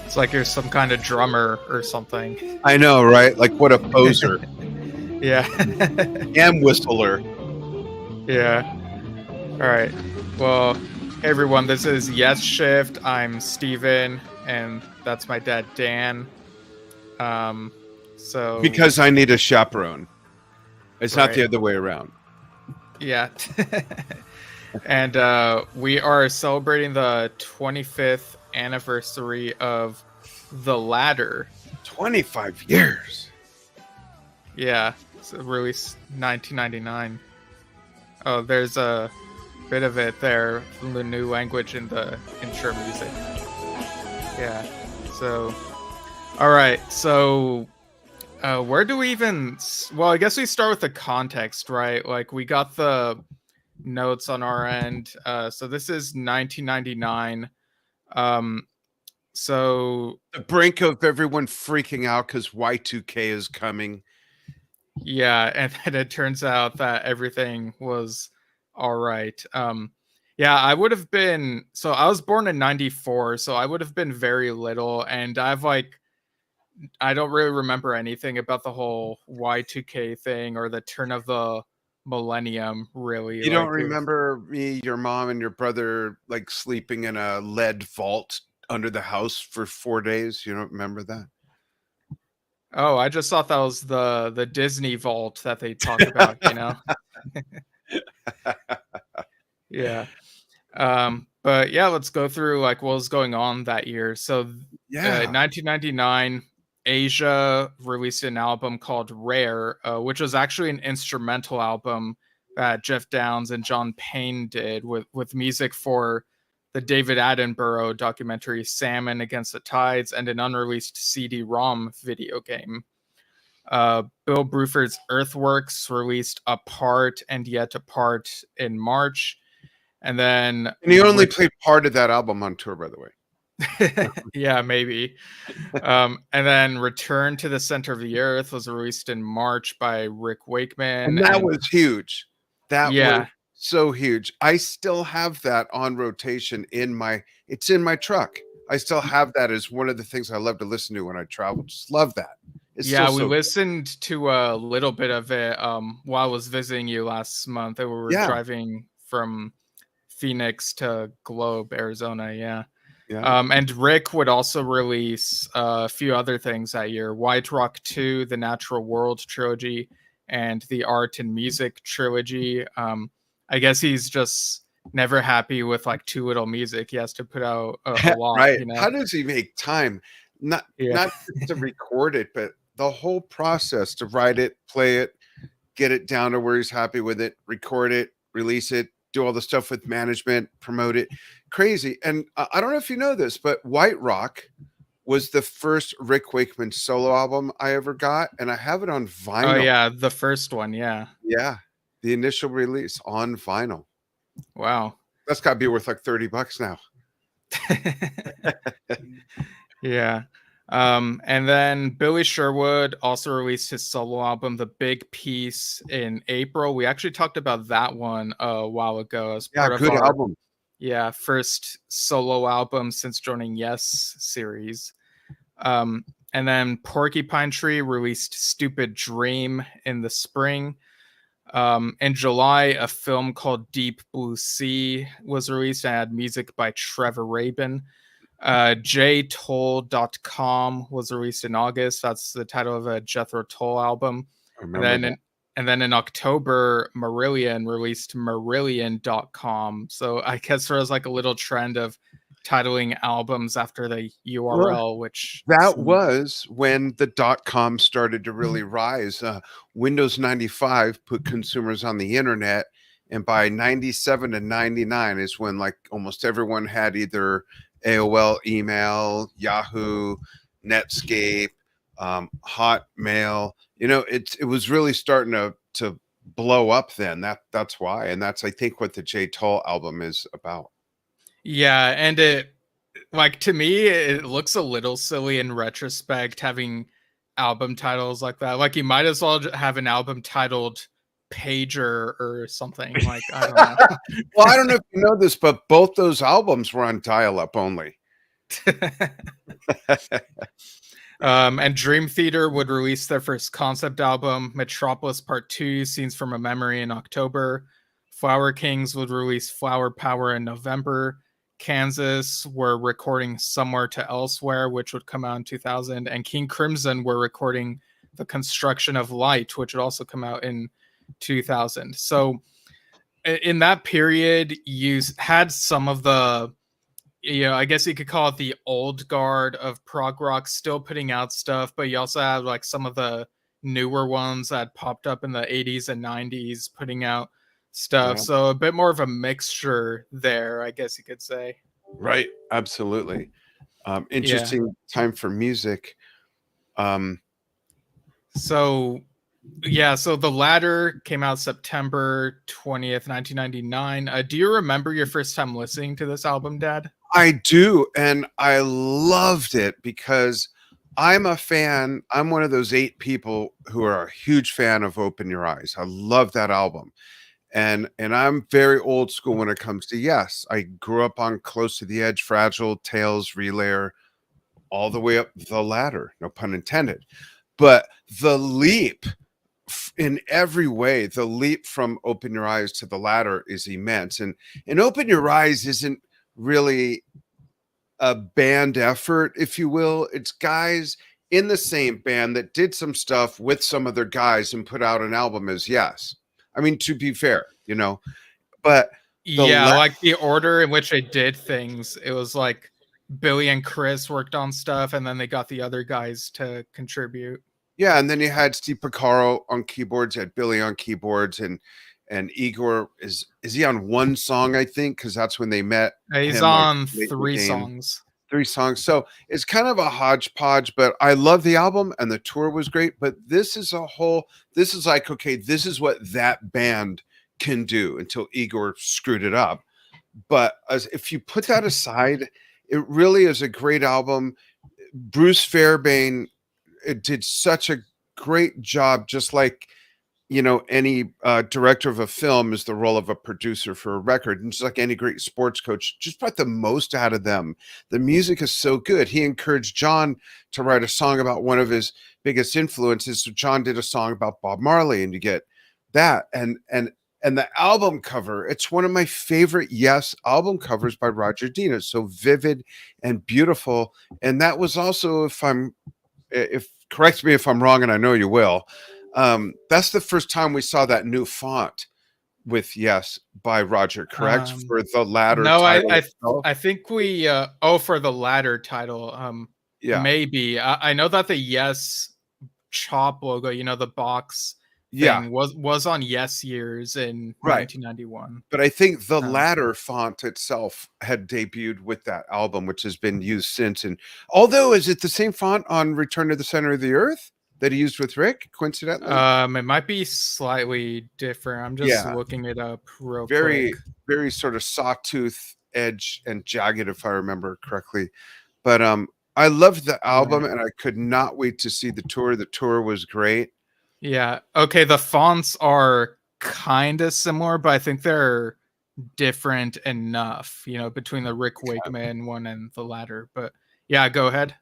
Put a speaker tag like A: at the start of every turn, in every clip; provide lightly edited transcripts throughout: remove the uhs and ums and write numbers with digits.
A: It's like you're some kind of drummer or something.
B: I know, right? Like what a poser.
A: Yeah.
B: And whistler.
A: Yeah. All right. Well, hey everyone, this is Yesshift. I'm Steven, and that's my dad, Dan. So
B: Because I need a chaperone. It's not the
A: Right.
B: other way around.
A: Yeah. And we are celebrating the 25th anniversary of The Ladder.
B: 25 years.
A: Yeah. It's released 1999. Oh, there's a bit of it there from the new language in the intro music. Yeah. So, all right. So, where do we even? Well, I guess we start with the context, right? Like we got the notes on our end. So this is 1999. So
B: The brink of everyone freaking out because Y2K is coming.
A: yeah, and then it turns out that everything was all right. Yeah, I would have been. So I was born in '94, so I would have been very little, and I don't really remember anything about the whole Y2K thing or the turn of the millennium. Really,
B: You don't
A: like it was.
B: remember me, your mom, and your brother like sleeping in a lead vault under the house for 4 days? You don't remember that?
A: Oh, I just thought that was the Disney vault that they talk about. Yeah. But yeah, let's go through like what was going on that year. So,
B: Yeah.
A: 1999, Asia released an album called Rare, which was actually an instrumental album that Jeff Downes and John Payne did with music for the David Attenborough documentary Salmon Against the Tides and an unreleased CD-ROM video game. Bill Bruford's Earthworks released Apart and Yet Apart in March. And then
B: And he only played part of that album on tour, by the way.
A: Yeah, maybe. And then Return to the Center of the Earth was released in March by Rick Wakeman.
B: And that was huge. That
A: Yeah.
B: was so huge. I still have that on rotation it's in my truck. I still have that as one of the things I love to listen to when I travel. Just love that. It's
A: Yeah,
B: still
A: we
B: so
A: listened to a little bit of it while I was visiting you last month. And we were driving from Phoenix to Globe, Arizona. Yeah. And Rick would also release a few other things that year: White Rock 2, the Natural World trilogy, and the Art and Music trilogy. I guess he's just never happy with like too little music. He has to put out a lot.
B: Right. How does he make time? Not just to record it, but the whole process to write it, play it, get it down to where he's happy with it, record it, release it, do all the stuff with management, promote it. Crazy. And I don't know if you know this, but White Rock was the first Rick Wakeman solo album I ever got, and I have it on vinyl.
A: Oh yeah, the first one. Yeah,
B: the initial release on vinyl.
A: Wow,
B: that's got to be worth like $30 now.
A: Yeah. And then Billy Sherwood also released his solo album, The Big Piece, in April. We actually talked about that one a while ago as part of our
B: album.
A: Yeah, first solo album since joining Yes series. And then Porcupine Tree released Stupid Dream in the spring. In July, a film called Deep Blue Sea was released and had music by Trevor Rabin. JToll.com was released in August. That's the title of a Jethro Tull album. And then in October, Marillion released Marillion.com. So I guess there was like a little trend of titling albums after the URL, which
B: that was when the .com started to really rise. Windows 95 put consumers on the internet, and by 97 and 99 is when like almost everyone had either AOL email, Yahoo, Netscape, Hotmail. It was really starting to blow up then. That's why, and that's I think what the J Toll album is about.
A: Yeah, and it, like, to me, it looks a little silly in retrospect having album titles like that. Like, you might as well have an album titled Pager or something. Like, I don't know.
B: Well, I don't know if you know this, but both those albums were on dial-up only.
A: And Dream Theater would release their first concept album, Metropolis Part 2, Scenes from a Memory, in October. Flower Kings would release Flower Power in November. Kansas were recording Somewhere to Elsewhere, which would come out in 2000. And King Crimson were recording The Construction of Light, which would also come out in 2000. So in that period, you had some of the, I guess you could call it the old guard of prog rock still putting out stuff, but you also have like some of the newer ones that popped up in the 80s and 90s putting out stuff.
B: Yeah.
A: So a bit more of a mixture there, I guess you could say.
B: Right. Absolutely.
A: Yeah.
B: Interesting time for music. Um,
A: So yeah, so The Ladder came out September 20th, 1999. Do you remember your first time listening to this album, Dad?
B: I do, and I loved it because I'm a fan. I'm one of those 8 people who are a huge fan of Open Your Eyes. I love that album. And I'm very old school when it comes to Yes. I grew up on Close to the Edge, Fragile, Tales, Relayer, all the way up the ladder, no pun intended. But the leap in every way, the leap from Open Your Eyes to the ladder is immense. And Open Your Eyes isn't really a band effort, if you will. It's guys in the same band that did some stuff with some other guys and put out an album as Yes. I mean, to be fair, but the
A: Yeah, like the order in which they did things. It was like Billy and Chris worked on stuff, and then they got the other guys to contribute.
B: yeah, and then you had Steve Porcaro on keyboards, you had Billy on keyboards, and Igor is he on one song, I think, because that's when they met
A: He's
B: him, like,
A: on
B: late in the
A: 3
B: game.
A: songs.
B: 3 songs. So it's kind of a hodgepodge, but I love the album and the tour was great. But this is like, okay, this is what that band can do until Igor screwed it up. But if you put that aside, it really is a great album. Bruce Fairbairn, it did such a great job, just like any director of a film is the role of a producer for a record. And just like any great sports coach, just brought the most out of them. The music is so good. He encouraged John to write a song about one of his biggest influences. So John did a song about Bob Marley, and you get that. And the album cover, it's one of my favorite Yes album covers by Roger Dean. It's so vivid and beautiful. And that was also, if correct me if I'm wrong, and I know you will, that's the first time we saw that new font with Yes by Roger, correct? For the ladder
A: No,
B: title
A: I think we for the Ladder title,
B: yeah.
A: maybe. I know that the Yes Chop logo, the box
B: Yeah.
A: thing was on Yes Years in
B: Right.
A: 1991.
B: But I think the ladder font itself had debuted with that album, which has been used since. And although, is it the same font on Return to the Center of the Earth that he used with Rick, coincidentally?
A: It might be slightly different. I'm just looking it up real
B: very,
A: quick.
B: very sort of sawtooth edge and jagged, if I remember correctly. But I loved the album, and I could not wait to see the tour. The tour was great.
A: Yeah. Okay. The fonts are kind of similar, but I think they're different enough, between the Rick Wakeman one and the Ladder. But yeah, go ahead.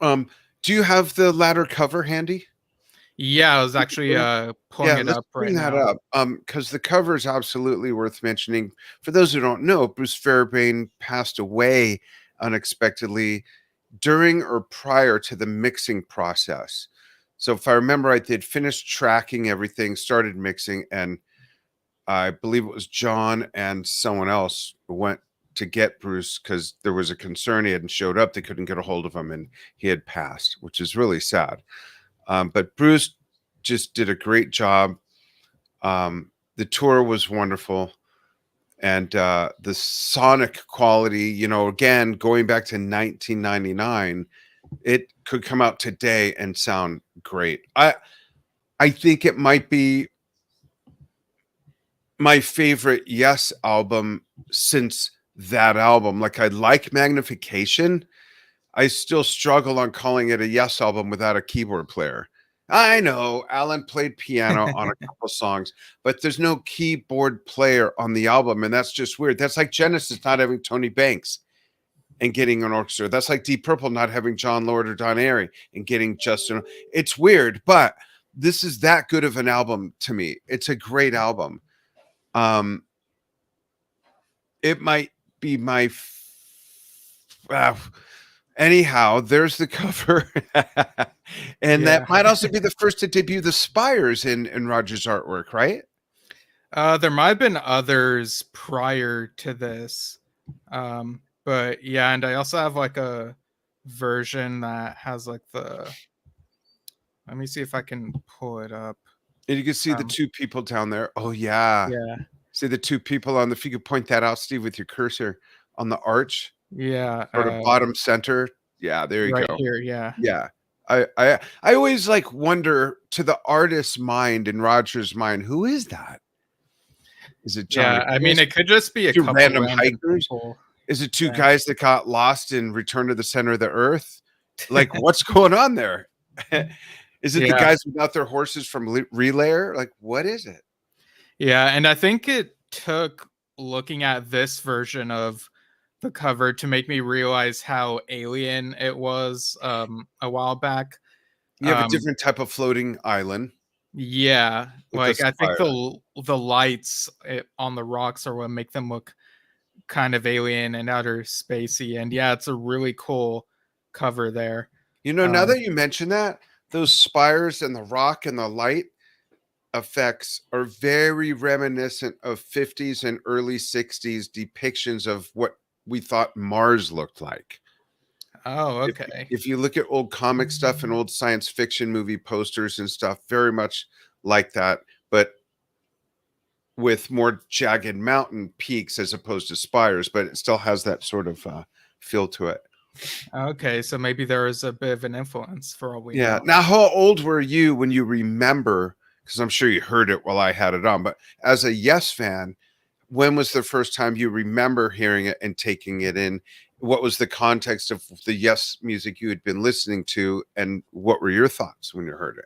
B: Do you have the ladder cover handy?
A: Yeah, I was actually pulling it up right now.
B: Because the cover is absolutely worth mentioning. For those who don't know, Bruce Fairbairn passed away unexpectedly during or prior to the mixing process. So if I remember right, they'd finished tracking everything, started mixing, and I believe it was John and someone else who went to get Bruce because there was a concern he hadn't showed up. They couldn't get a hold of him, and he had passed, which is really sad. But Bruce just did a great job. The tour was wonderful. And the sonic quality, again, going back to 1999, it could come out today and sound great. I think it might be my favorite Yes album since that album. Like, I like Magnification. I still struggle on calling it a Yes album without a keyboard player. I know Alan played piano on a couple songs, but there's no keyboard player on the album, and that's just weird. That's like Genesis not having Tony Banks. and getting an orchestra. That's like Deep Purple not having John Lord or Don Airey and getting Justin. It's weird, but this is that good of an album to me. It's a great album. Um, it might be my anyhow, there's the cover. And that
A: Yeah.
B: might also be the first to debut the spires in Roger's artwork, right?
A: There might have been others prior to this. But yeah, and I also have like a version that has like the, let me see if I can pull it up.
B: And you can see the
A: Um,
B: two people down there. Oh yeah.
A: yeah,
B: See the two people on the, if you could point that out, Steve, with your cursor on the arch,
A: yeah,
B: sort of bottom center. Yeah, there you
A: right
B: go.
A: here, yeah.
B: Yeah. I always like wonder, to the artist's mind and Roger's mind, who is that? Is it Johnny
A: Yeah, I mean,
B: Chris?
A: it could just be a
B: Two
A: couple
B: random
A: random
B: hikers?
A: people.
B: Is it two
A: Yeah.
B: guys that got lost in Return to the Center of the Earth? Like, what's going on there? Is it the
A: Yeah.
B: guys without their horses from Relayer? Like, what is it?
A: Yeah, and I think it took looking at this version of the cover to make me realize how alien it was a while back.
B: You have a
A: Um,
B: different type of floating island
A: yeah,
B: with the
A: like I think
B: spire.
A: the lights on the rocks are what make them look kind of alien and outer spacey. And yeah, it's a really cool cover there.
B: You know, now
A: Um,
B: that you mention that, those spires and the rock and the light effects are very reminiscent of 50s and early 60s depictions of what we thought Mars looked like.
A: oh,
B: If
A: okay.
B: if you look at old comic stuff and old science fiction movie posters and stuff, very much like that, but with more jagged mountain peaks as opposed to spires, but it still has that sort of feel to it.
A: Okay, so maybe there is a bit of an influence for all we
B: Yeah.
A: know.
B: Now, how old were you when you remember? Because I'm sure you heard it while I had it on, but as a Yes fan, when was the first time you remember hearing it and taking it in? What was the context of the Yes music you had been listening to, and what were your thoughts when you heard it?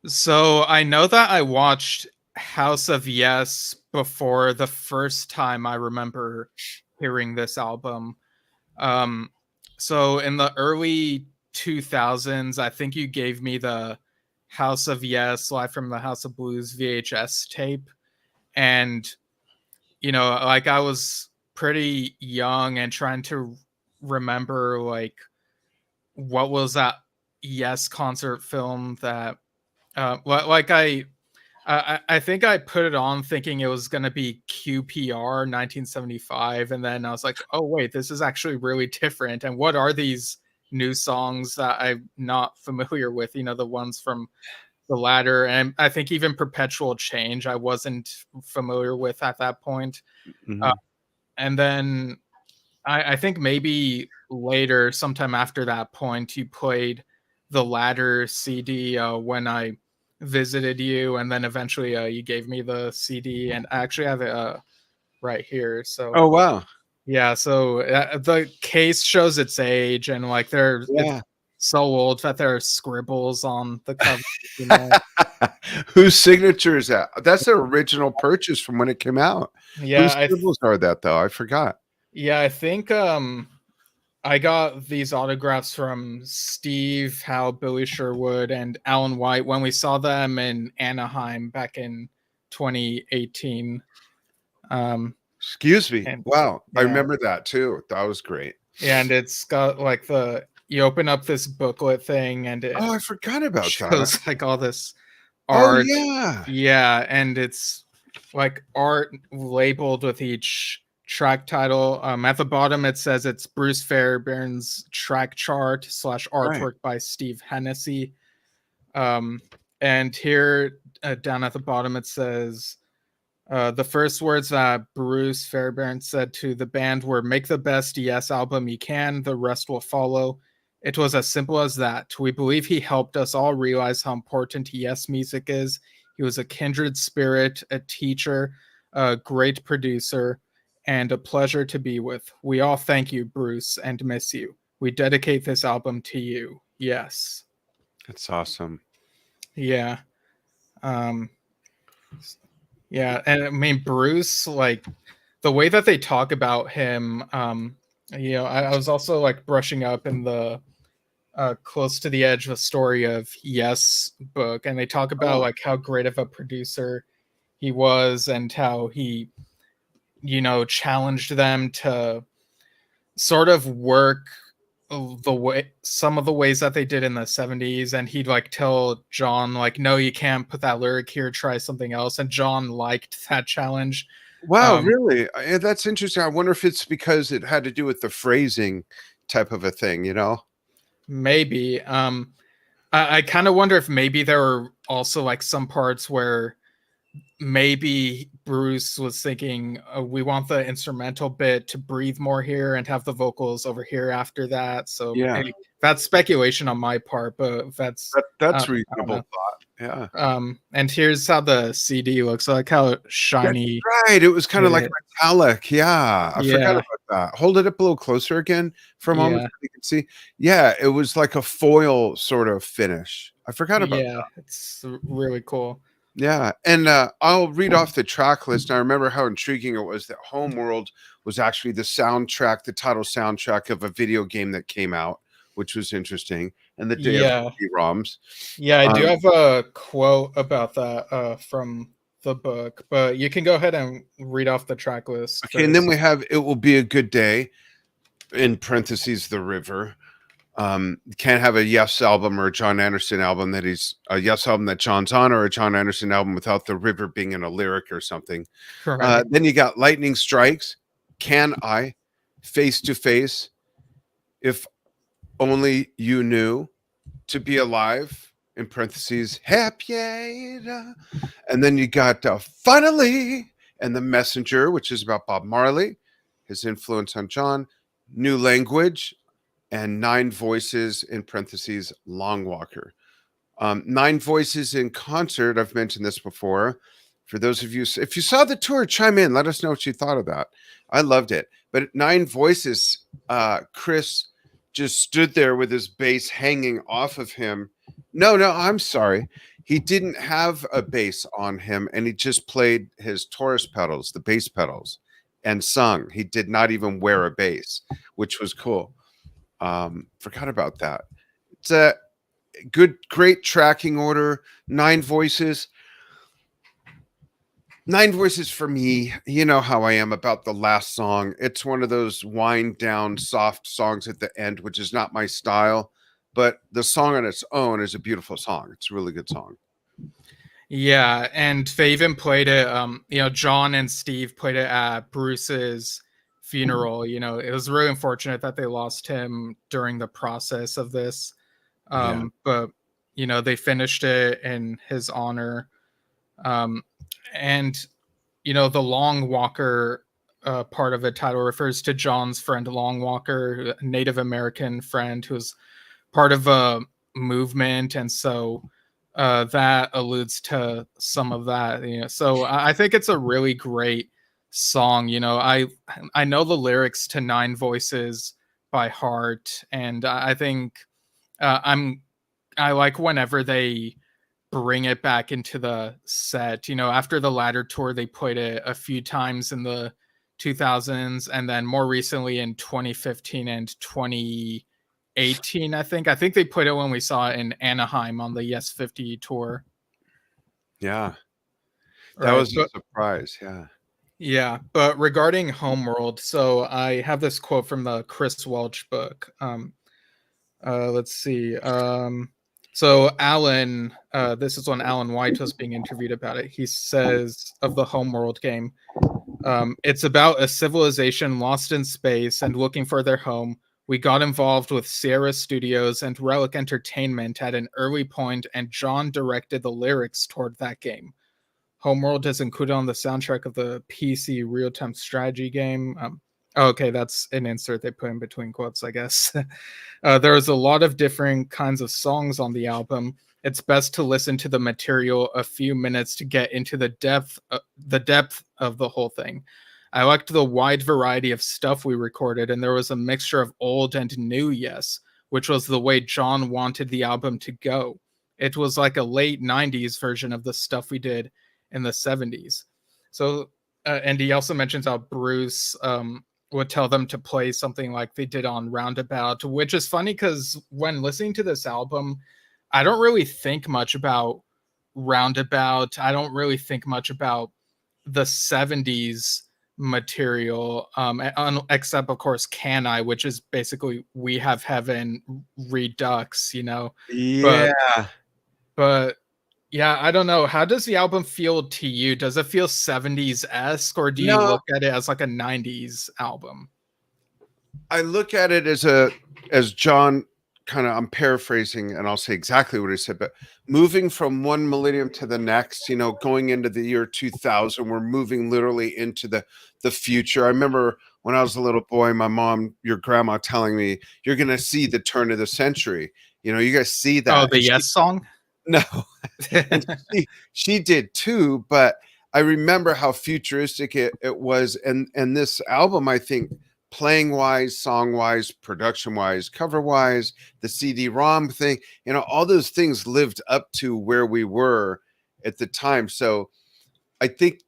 A: So I know that I watched House of Yes before the first time I remember hearing this album. Um, so in the early 2000s, I think you gave me the House of Yes Live from the House of Blues VHS tape. And, you know, like I was pretty young and trying to remember like what was that Yes concert film that like I think I put it on thinking it was going to be QPR 1975, and then I was like, oh wait, this is actually really different. And what are these new songs that I'm not familiar with? You know, the ones from the Ladder, and I think even Perpetual Change I wasn't familiar with at that point. Uh,
B: Mhm.
A: and then I think maybe later, sometime after that point, you played the Ladder CD when I visited you, and then eventually you gave me the CD, and I actually have it right here. So
B: Oh wow.
A: yeah, so the case shows its age, and like it's
B: Yeah.
A: so old that there are scribbles on the cover. You know,
B: Whose signature is that? That's an original purchase from when it came out.
A: yeah,
B: Whose scribbles are that though? I forgot.
A: I think I got these autographs from Steve, Hal, Billy Sherwood, and Alan White when we saw them in Anaheim back in 2018. Um,
B: Excuse me.
A: and
B: Wow. I
A: yeah,
B: remember that too. That was great.
A: and it's got like you open up this booklet thing, and it
B: Oh, I forgot about that.
A: shows like all this
B: Oh
A: art.
B: yeah.
A: Yeah, and it's like art labeled with each track title. At the bottom, it says it's Bruce Fairbairn's track chart slash
B: Right.
A: artwork by Steve Hennessy. Um, and here down at the bottom, it says the first words that Bruce Fairbairn said to the band were, "Make the best Yes album you can, the rest will follow." It was as simple as that. We believe he helped us all realize how important Yes music is. He was a kindred spirit, a teacher, a great producer, and a pleasure to be with. We all thank you, Bruce, and miss you. We dedicate this album to you. Yes.
B: That's awesome.
A: Yeah. Um, yeah, and I mean Bruce, like the way that they talk about him, I was also like brushing up in the Close to the Edge, the story of Yes book, and they talk about
B: Oh,
A: like how great of a producer he was and how he, challenged them to sort of work the way some of the ways that they did in the 70s, and he'd like tell John like, no, you can't put that lyric here, try something else, and John liked that challenge.
B: wow,
A: um
B: really? That's interesting. I wonder if it's because it had to do with the phrasing type of a thing, you know?
A: Maybe. I kind of wonder if maybe there were also like some parts where maybe Bruce was thinking, we want the instrumental bit to breathe more here and have the vocals over here after that. So
B: Yeah,
A: that's speculation on my part, but that's
B: that's
A: I don't
B: reasonable
A: know.
B: thought. Yeah.
A: And here's how the CD looks. I like how
B: That's
A: shiny
B: right. It was kind of like
A: it.
B: metallic. Yeah, I forgot
A: Yeah,
B: about that. Hold it up a little closer again for a moment
A: yeah,
B: so you can see. Yeah, it was like a foil sort of finish. I forgot about
A: yeah.
B: that.
A: It's really cool.
B: Yeah, and I'll read off the track list. And I remember how intriguing it was that Homeworld was actually the soundtrack, the title soundtrack of a video game that came out, which was interesting. And the day of
A: Yeah,
B: ROMs.
A: yeah. I do
B: Um,
A: have a quote about that from the book, but you can go ahead and read off the track list
B: okay, and then
A: first.
B: we have "It Will Be a Good Day" in parentheses the river. You can't have a Yes album or a John Anderson album that he's a Yes album that John's on, or a John Anderson album without the river being in a lyric or something.
A: Right.
B: Then you got Lightning Strikes, Can I, Face to Face, If Only You Knew, To Be Alive, in parentheses, Happy. And then you got Finally, and The Messenger, which is about Bob Marley, his influence on John, New Language, and Nine Voices, in parentheses, Long Walker. Nine Voices in concert. I've mentioned this before. For those of you, if you saw the tour, chime in. Let us know what you thought of that. I loved it. But Nine Voices, Chris just stood there with his bass hanging off of him. No, no, I'm sorry. He didn't have a bass on him, and he just played his Taurus pedals, the bass pedals, and sung. He did not even wear a bass, which was cool. Forgot about that. It's a good, great tracking order. Nine voices. Nine voices for me. You know how I am about the last song. It's one of those wind down, soft songs at the end, which is not my style. But the song on its own is a beautiful song. It's a really good song.
A: Yeah, and they even played it. John and Steve played it at Bruce's funeral. It was really unfortunate that they lost him during the process of this.
B: Yeah.
A: But they finished it in his honor. Um, and the Long Walker part of the title refers to John's friend Long Walker, a Native American friend who was part of a movement, and so that alludes to some of that. So I think it's a really great song. I know the lyrics to Nine Voices by heart, and I think I'm I like whenever they bring it back into the set. After the latter tour, they played it a few times in the 2000s, and then more recently in 2015 and 2018. I think they put it when we saw it in Anaheim on the Yes 50 tour.
B: Yeah. That
A: Right.
B: was a
A: But
B: surprise. Yeah.
A: yeah, but regarding Homeworld, so I have this quote from the Chris Welch book. Let's see. So Alan, this is when Alan White was being interviewed about it. He says of the Homeworld game, it's about a civilization lost in space and looking for their home. We got involved with Sierra Studios and Relic Entertainment at an early point, and John directed the lyrics toward that game. Homeworld is included on the soundtrack of the PC real-time strategy game. Okay, that's an insert they put in between quotes, I guess. There's a lot of different kinds of songs on the album. It's best to listen to the material a few minutes to get into the depth of the whole thing. I liked the wide variety of stuff we recorded, and there was a mixture of old and new Yes, which was the way John wanted the album to go. It was like a late 90s version of the stuff we did in the 70s. So, and he also mentions how Bruce would tell them to play something like they did on Roundabout, which is funny because when listening to this album, I don't really think much about Roundabout. I don't really think much about the 70s material, except, of course, Can I, which is basically We Have Heaven Redux, you know? But,
B: Yeah.
A: but, yeah, I don't know. How does the album feel to you? Does it feel 70s esque, or do you
B: No,
A: look at it as like a 90s album?
B: I look at it as John kind of, I'm paraphrasing and I'll say exactly what he said, but moving from one millennium to the next, you know, going into the year 2000, we're moving literally into the future. I remember when I was a little boy, my mom, your grandma telling me, you're going to see the turn of the century. You know, you guys see
A: Oh,
B: that.
A: the
B: And she,
A: Yes song?
B: no, and she did too, but I remember how futuristic it was. And this album, I think, playing wise, song wise, production wise, cover wise, the CD-ROM thing, you know, all those things lived up to where we were at the time. So I think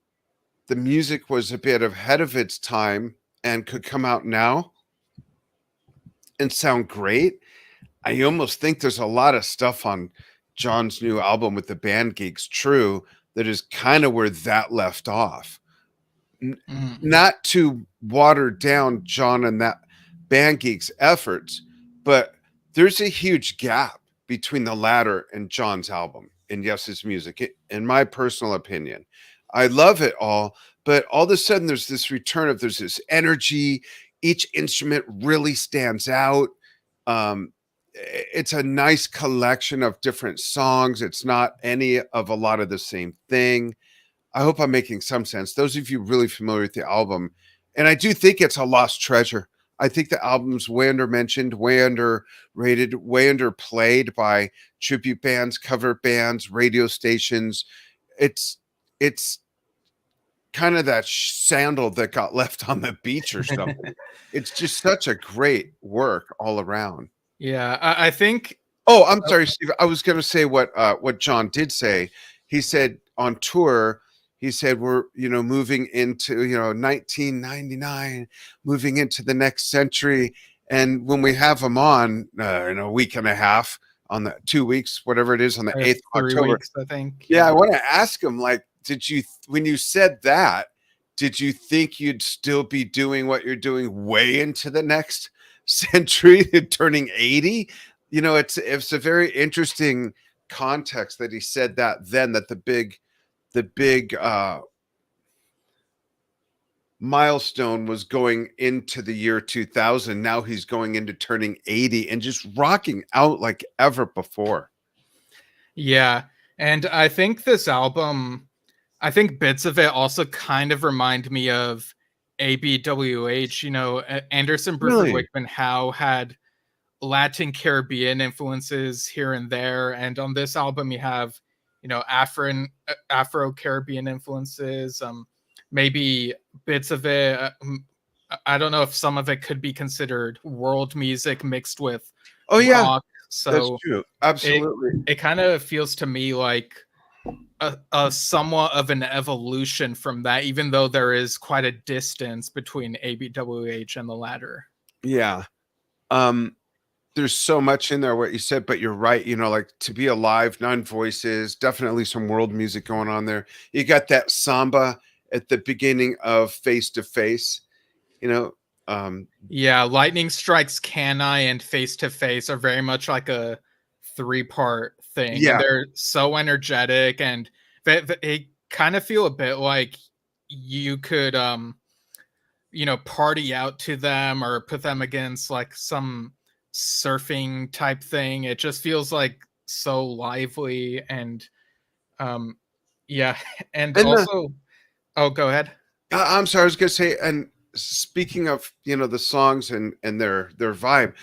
B: the music was a bit ahead of its time and could come out now and sound great. I almost think there's a lot of stuff on John's new album with the band Geeks True that is kind of where that left off.
A: Mm.
B: Not to water down John and that band Geeks efforts, but there's a huge gap between the latter and John's album and Yes's music, in my personal opinion. I love it all, but all of a sudden there's this return of there's this energy. Each instrument really stands out. It's a nice collection of different songs. It's not any of a lot of the same thing. I hope I'm making some sense. Those of you really familiar with the album, and I do think it's a lost treasure. I think the album's way under mentioned, way underrated, way underplayed by tribute bands, cover bands, radio stations. It's kind of that sandal that got left on the beach or something. It's just such a great work all around.
A: Yeah, I think.
B: Oh, I'm sorry, Steve. I was going to say what John did say. He said on tour, he said we're, you know, moving into, you know, 1999, moving into the next century, and when we have him on in a week and a half, on the 2 weeks, whatever it is, on the 8th of
A: 3
B: October.
A: weeks, I think.
B: Yeah, I want to ask him, like, did you, when you said that, did you think you'd still be doing what you're doing way into the next century, turning 80? You know, it's a very interesting context that he said that then, that the big milestone was going into the year 2000. Now he's going into turning 80 and just rocking out like ever before.
A: Yeah, and I think this album, I think bits of it also kind of remind me of ABWH. You know, Anderson, Brooke, and
B: Really?
A: Wakeman Howe had Latin Caribbean influences here and there, and on this album you have, you know, Afro Caribbean influences, maybe bits of it. I don't know if some of it could be considered world music mixed with
B: Oh yeah,
A: rock.
B: that's
A: So
B: true.
A: it
B: Absolutely.
A: it kind of feels to me like a somewhat of an evolution from that, even though there is quite a distance between ABWH and the latter.
B: Yeah. Um, there's so much in there what you said, but you're right. You know, like To Be Alive, Nine Voices, definitely some world music going on there. You got that samba at the beginning of Face to Face, you know. Um,
A: Yeah, Lightning Strikes Can I and Face to Face are very much like a three-part thing, and
B: yeah.
A: they're so energetic, and they kind of feel a bit like you could you know, party out to them or put them against like some surfing type thing. It just feels like so lively and um yeah, and
B: And
A: also, oh, go ahead.
B: I'm sorry, I was gonna say, and speaking of, you know, the songs and their vibe,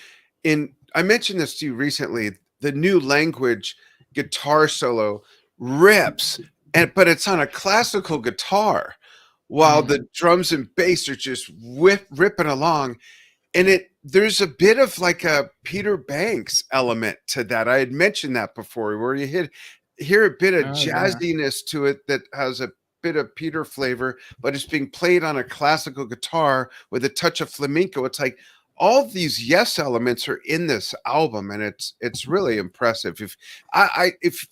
B: in I mentioned this to you recently, the new language guitar solo rips, and but it's on a classical guitar, while
A: Mm.
B: the drums and bass are just ripping along. And there's a bit of like a Peter Banks element to that. I had mentioned that before, where you hear a bit of
A: Oh yeah.
B: jazziness to it that has a bit of Peter flavor, but it's being played on a classical guitar with a touch of flamenco. It's like all these Yes elements are in this album, and it's really impressive. If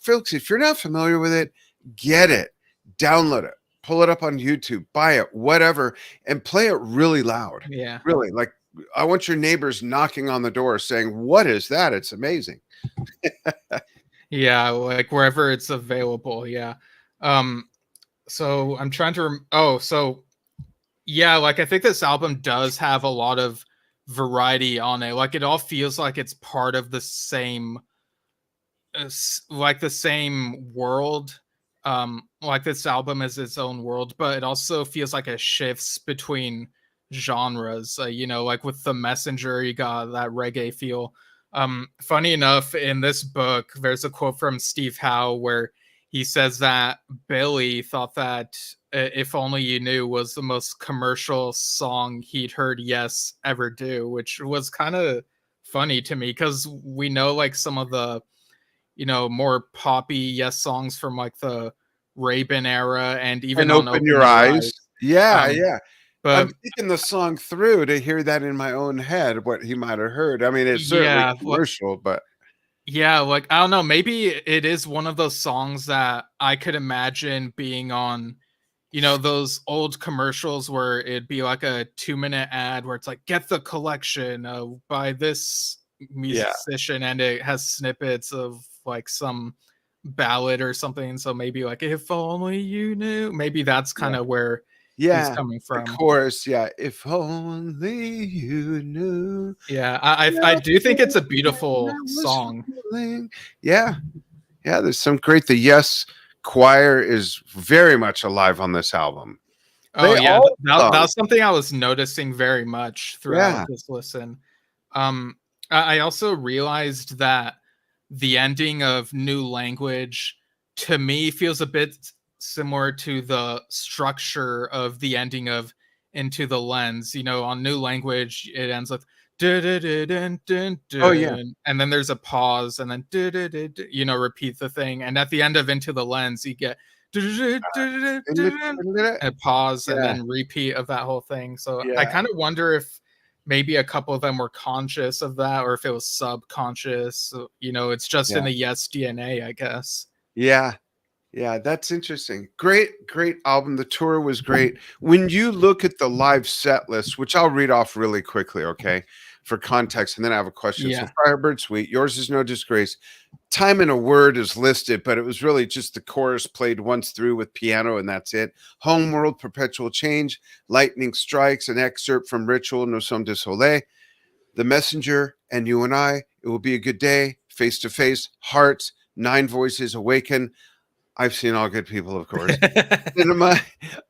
B: folks, if you're not familiar with it, get it, download it, pull it up on YouTube, buy it, whatever, and play it really loud.
A: Yeah.
B: Really, like I want your neighbors knocking on the door saying, "What is that?" It's amazing.
A: Yeah, like wherever it's available. Yeah. So I'm trying to so yeah, like I think this album does have a lot of variety on it. Like it all feels like it's part of the same like the same world. Like this album is its own world, but it also feels like it shifts between genres. You know, like with The Messenger, you got that reggae feel. Funny enough, in this book, there's a quote from Steve Howe where he says that Billy thought that If Only You Knew was the most commercial song he'd heard Yes ever do, which was kind of funny to me because we know like some of the, you know, more poppy Yes songs from like the Rabin era and even
B: And
A: on
B: Open
A: Open
B: Your
A: Your
B: Eyes.
A: Eyes.
B: Yeah,
A: Um,
B: yeah. I'm
A: but
B: thinking the song through to hear that in my own head, what he might have heard. I mean, it's certainly
A: yeah,
B: commercial, but
A: yeah, like I don't know, maybe it is one of those songs that I could imagine being on, you know, those old commercials where it'd be like a 2-minute ad where it's like get the collection by this
B: yeah,
A: musician, and it has snippets of like some ballad or something. So maybe like If Only You Knew, maybe that's
B: yeah.
A: kind of where he's
B: Yeah,
A: coming
B: the
A: from.
B: chorus, yeah. If only you knew
A: Yeah, I do think it's a beautiful
B: I was
A: song.
B: falling. Yeah, yeah, there's some great the Yes choir is very much alive on this album.
A: Oh
B: They
A: yeah,
B: all
A: that
B: sung.
A: was something I was noticing very much throughout
B: Yeah.
A: this listen. I also realized that the ending of New Language to me feels a bit similar to the structure of the ending of Into the Lens. You know, on New Language, it ends with dun, dun, dun, dun, dun,
B: Oh, yeah,
A: dun, and then there's a pause, and then dun, dun, dun, dun, you know, repeat the thing. And at the end of Into the Lens, you get dun, dun, dun, dun, dun, dun, a pause and
B: yeah,
A: then repeat of that whole thing. So I
B: yeah,
A: kind of wonder if maybe a couple of them were conscious of that or if it was subconscious. So, you know, it's just in
B: yeah,
A: the Yes DNA, I guess.
B: yeah. Yeah, that's interesting. Great, great album. The tour was great. When you look at the live set list, which I'll read off really quickly, okay, for context, and then I have a question. So,
A: Yeah.
B: Firebird Suite, Yours Is No Disgrace. Time in a Word is listed, but it was really just the chorus played once through with piano, and that's it. Homeworld, Perpetual Change, Lightning Strikes, an excerpt from Ritual, Nous Sommes Désolés, The Messenger, and You and I, It Will Be a Good Day, Face to Face, Hearts, Nine Voices, Awaken. I've seen All Good People, of course. Cinema,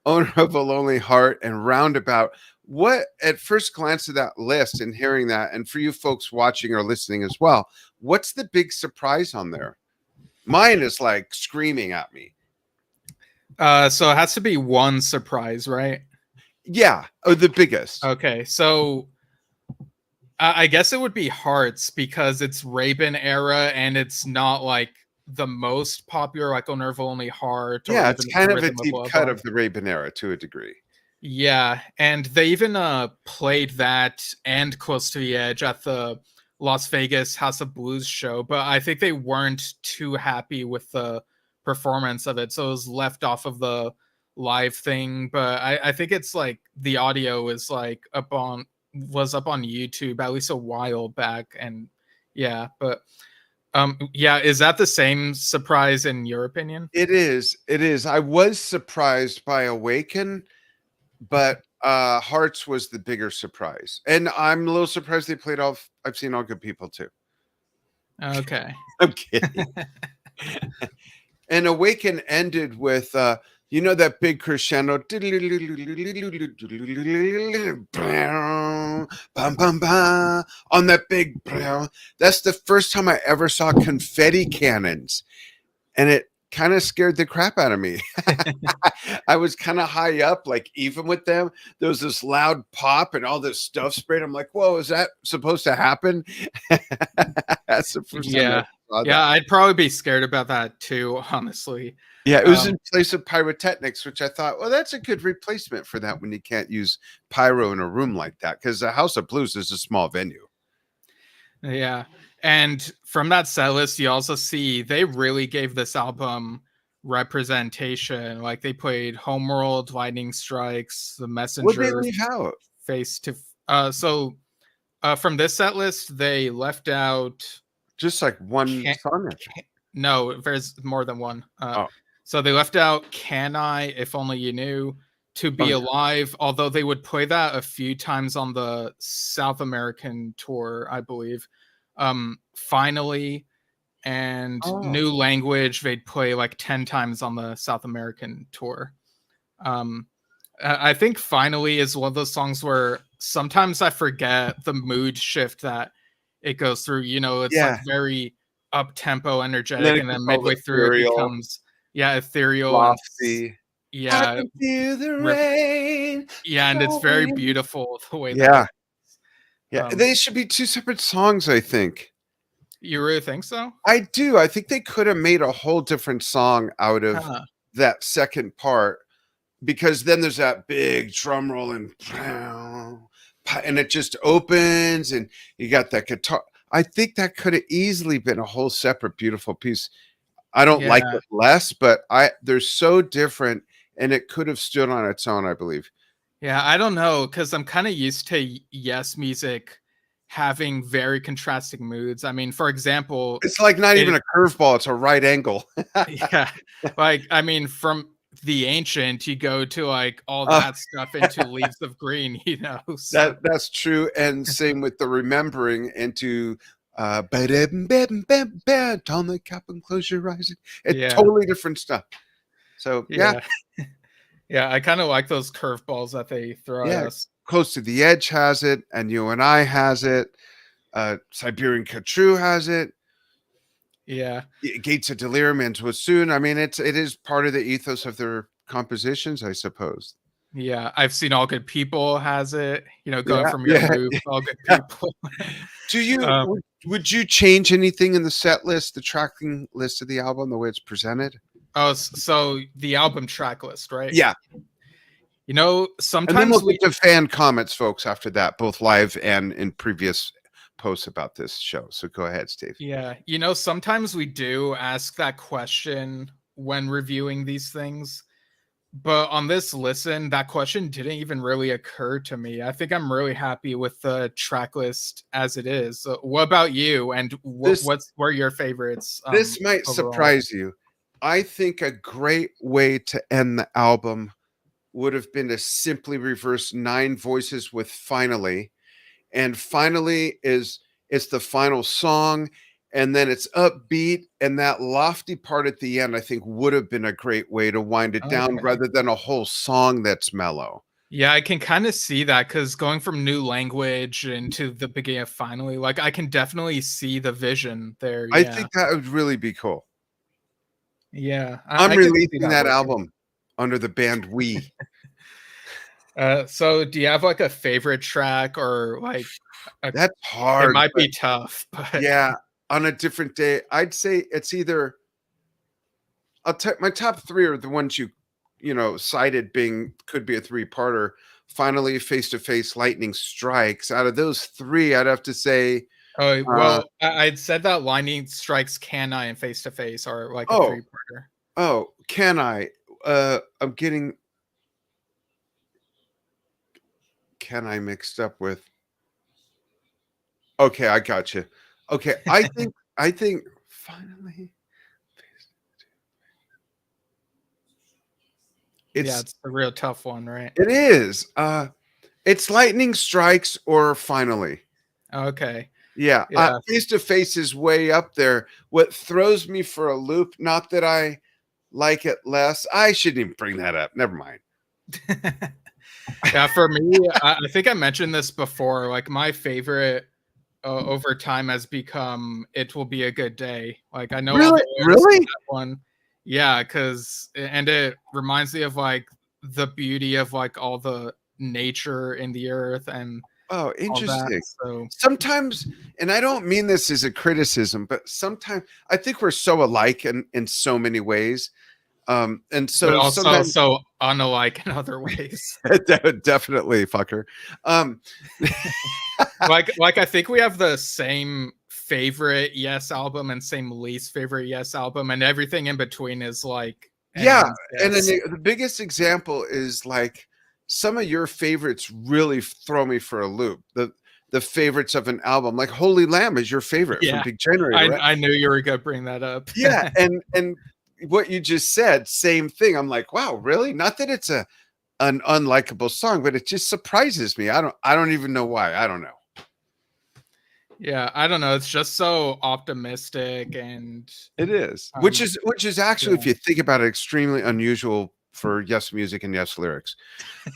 B: Owner of a Lonely Heart, and Roundabout. What, at first glance of that list and hearing that, and for you folks watching or listening as well, what's the big surprise on there? Mine is like screaming at me.
A: So it has to be one surprise, right?
B: Yeah, oh, the biggest.
A: Okay. So I guess it would be Hearts because it's Rabin era and it's not like the most popular, like On Nerve Only Heart or
B: Yeah, it's
A: even
B: kind of a
A: Rhythm of
B: deep
A: Love
B: cut
A: on.
B: of the Rabin era to a degree.
A: Yeah, and they even played that and Close to the Edge at the Las Vegas House of Blues show, but I think they weren't too happy with the performance of it, so it was left off of the live thing. But I think it's like the audio is like was up on YouTube at least a while back, and yeah, but yeah, is that the same surprise in your opinion?
B: It is. It is. I was surprised by Awaken, but Hearts was the bigger surprise. And I'm a little surprised they played all I've seen All Good People too.
A: Okay.
B: I'm kidding. And Awaken ended with you know that big crescendo bam, bam, bam, on that big that's the first time I ever saw confetti cannons, and it kind of scared the crap out of me. I was kind of high up, like even with them. There was this loud pop and all this stuff sprayed. I'm like, whoa, is that supposed to happen? That's the first time I
A: Yeah.
B: saw
A: Yeah,
B: that.
A: I'd probably be scared about that too, honestly.
B: Yeah, it was
A: Um,
B: in place of pyrotechnics, which I thought, well, that's a good replacement for that when you can't use pyro in a room like that, because the House of Blues is a small venue.
A: yeah. And from that set list, you also see they really gave this album representation. Like they played Homeworld, Lightning Strikes, The
B: What'd they
A: Messenger,
B: leave out?
A: Face to so from this set list, they left out
B: Just like one
A: can,
B: song, I think.
A: no, there's more than one.
B: Oh,
A: So they left out Can I, If Only You Knew, To
B: oh
A: Be
B: yeah.
A: Alive, although they would play that a few times on the South American tour, I believe. Finally, and
B: Oh,
A: New Language, they'd play like 10 times on the South American tour. Um, I think Finally is one of those songs where sometimes I forget the mood shift that it goes through. You know, it's like
B: yeah.
A: very up tempo,
B: And then
A: energetic,
B: it
A: and
B: gets
A: then
B: all
A: midway through it
B: ethereal,
A: becomes ethereal and
B: lofty. I
A: yeah,
B: can feel the rain
A: and it's very
B: falling.
A: beautiful the way that
B: Yeah,
A: it.
B: yeah.
A: Um,
B: They should be two separate songs, I think.
A: you really think so?
B: I do. I think they could have made a whole different song out of
A: Huh.
B: that second part, because then there's that big drum roll and it just opens and you got that guitar. I think that could have easily been a whole separate beautiful piece. I don't like
A: Yeah,
B: it less, but they're so different and it could have stood on its own, I believe.
A: yeah. I don't know because I'm kind of used to Yes music having very contrasting moods. I mean, for example,
B: It's like not even
A: it
B: a curveball, it's a right angle.
A: yeah, like I mean, from the ancient, you go to like all
B: Uh,
A: that stuff into Leaves of Green, So
B: that's true, and same with the remembering into on the cap and close your eyes. It's
A: yeah,
B: totally different stuff. So yeah,
A: yeah, yeah. I kind of like those curveballs that they throw at
B: yeah.
A: us.
B: Close to the Edge has it, and You and I has it. Siberian Khatru has it.
A: Yeah,
B: Gates of Delirium ends with Soon. I mean, it is part of the ethos of their compositions, I suppose.
A: yeah. I've seen All Good People has it. Going
B: Yeah,
A: from your
B: yeah,
A: move, All Good
B: yeah.
A: People.
B: Do you
A: um,
B: would you change anything in the set list, the tracking list of the album, the way it's presented?
A: so the album track list, right?
B: Yeah, and then we'll
A: Sometimes
B: get to fan comments, folks, after that, both live and in previous posts about this show. So go ahead, Steve.
A: yeah, sometimes we do ask that question when reviewing these things. But on this listen, that question didn't even really occur to me. I think I'm really happy with the track list as it is. What about you? And
B: This
A: what's were your favorites
B: this might
A: overall?
B: surprise you. I think a great way to end the album would have been to simply reverse 9 voices with Finally. And Finally is it's the final song, and then it's upbeat, and that lofty part at the end, I think, would have been a great way to wind it down
A: Okay.
B: rather than a whole song that's mellow.
A: Yeah, I can kind of see that because going from New Language into the beginning of Finally, like I can definitely see the vision there.
B: I
A: Yeah.
B: think that would really be cool.
A: Yeah.
B: I'm
A: I could see
B: releasing
A: that
B: that
A: working.
B: album under the band We.
A: So do you have like a favorite track or like a,
B: That's
A: it
B: hard,
A: might
B: but
A: be tough, but
B: yeah, on a different day, I'd say it's either I'll take my top 3 are the ones cited being could be a 3-parter. Finally, Face to Face, Lightning Strikes. Out of those 3, I'd have to say,
A: oh,
B: uh,
A: well, I'd said that Lightning Strikes Can I and Face to Face are like a
B: oh,
A: three-parter.
B: Can I? I'm getting Can I mixed up with. Okay, I got you. Okay, I think finally
A: Yeah,
B: it's
A: it's a real tough one, right?
B: it is. It's Lightning Strikes or Finally.
A: Okay.
B: Yeah,
A: Yeah.
B: Face to Face is way up there. What throws me for a loop, not that I like it less. I shouldn't even bring that up. Never mind.
A: Yeah, for me, I think I mentioned this before. Like my favorite over time has become "It Will Be a Good Day." Like I know all
B: Really?
A: the lyrics to
B: Really?
A: that one. Yeah, because and it reminds me of like the beauty of like all the nature in the earth and
B: Oh,
A: all that.
B: interesting.
A: So
B: Sometimes, and I don't mean this as a criticism, but sometimes I think we're so alike in so many ways. And
A: but
B: so
A: also
B: sometimes
A: so unlike in other ways.
B: definitely fucker. Um,
A: Like I think we have the same favorite Yes album and same least favorite Yes album, and everything in between is like
B: yeah,
A: anyone's
B: and then
A: guess.
B: the biggest example is like some of your favorites really throw me for a loop. The favorites of an album, like Holy Lamb, is your favorite from
A: Yeah,
B: Big Generator, right?
A: I knew you were gonna bring that up.
B: Yeah, and what you just said, same thing. I'm like, wow, really? Not that it's an unlikable song, but it just surprises me. I don't even know why. I don't know.
A: Yeah, I don't know. It's just so optimistic and
B: It is.
A: um
B: Which is actually, if
A: yeah.
B: you think about it, extremely unusual for Yes Music and Yes Lyrics.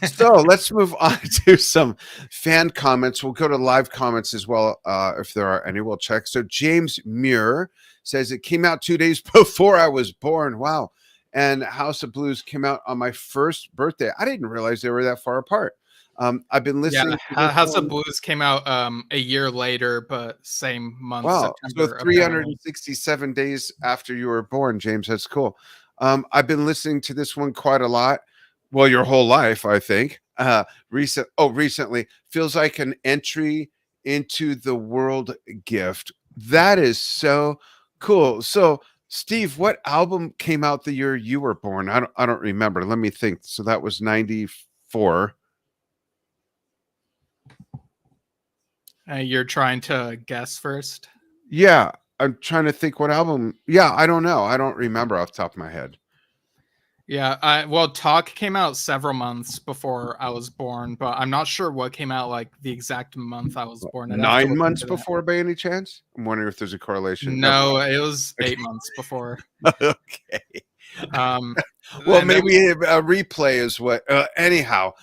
B: So let's move on to some fan comments. We'll go to live comments as well, if there are any. We'll check. So James Muir says it came out 2 days before I was born. Wow. And House of Blues came out on my first birthday. I didn't realize they were that far apart. I've been
A: Yeah,
B: listening to this
A: House of
B: one.
A: Blues came out a year later, but same month,
B: Wow. So
A: September, apparently.
B: 367 days after you were born, James. That's cool. I've been listening to this one quite a lot. Well, your whole life, I think. Recently feels like an entry into the world gift. That is so cool. So, Steve, what album came out the year you were born? I don't remember. Let me think. So that was 94.
A: You're trying to guess first.
B: Yeah, I'm trying to think what album. Yeah, I don't know. I don't remember off the top of my head.
A: Yeah, well, Talk came out several months before I was born, but I'm not sure what came out like the exact month I was born. I'd have to
B: 9
A: look
B: months
A: into that.
B: before by any chance? I'm wondering if there's a correlation. Never
A: No, it was 8 months before.
B: mind. Okay.
A: Um,
B: Well,
A: and then we
B: maybe a replay is what. Anyhow,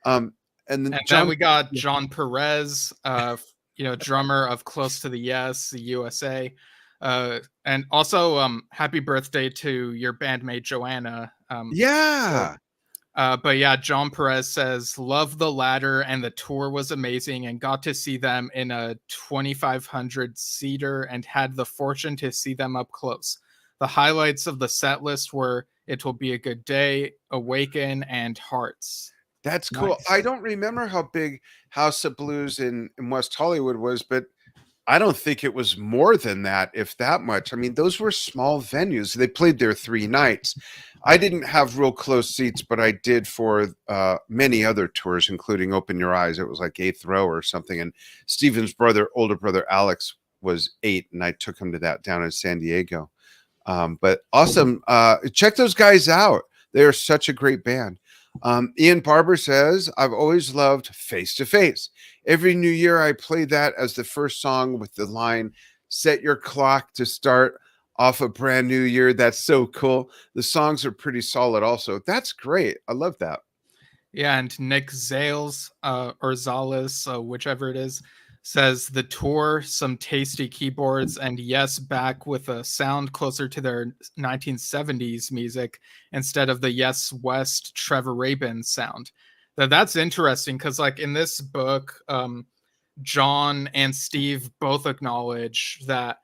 B: um, and then
A: and then
B: John.
A: we got John Perez, drummer of Close to the Yes, the USA. And also happy birthday to your bandmate Joanna. So
B: Yeah,
A: but yeah, John Perez says, love the ladder and the tour was amazing and got to see them in a 2,500 seater and had the fortune to see them up close. The highlights of the set list were It Will Be a Good Day, Awaken, and Hearts.
B: that's cool. I
A: Nice.
B: don't remember how big House of Blues in West Hollywood was, but I don't think it was more than that, if that much. I mean, those were small venues. They played there 3 nights. I didn't have real close seats, but I did for many other tours, including Open Your Eyes. It was like 8th row or something. And Steven's older brother Alex, was 8, and I took him to that down in San Diego. But awesome. Check those guys out. They are such a great band. Ian Barber says, I've always loved Face to Face. Every new year, I play that as the first song with the line, set your clock to start off a brand new year. That's so cool. The songs are pretty solid also. That's great. I love that.
A: Yeah, and Nick Zales or Zales, whichever it is, says the tour, some tasty keyboards, and yes, back with a sound closer to their 1970s music instead of the Yes West Trevor Rabin sound. That's interesting because, like in this book, John and Steve both acknowledge that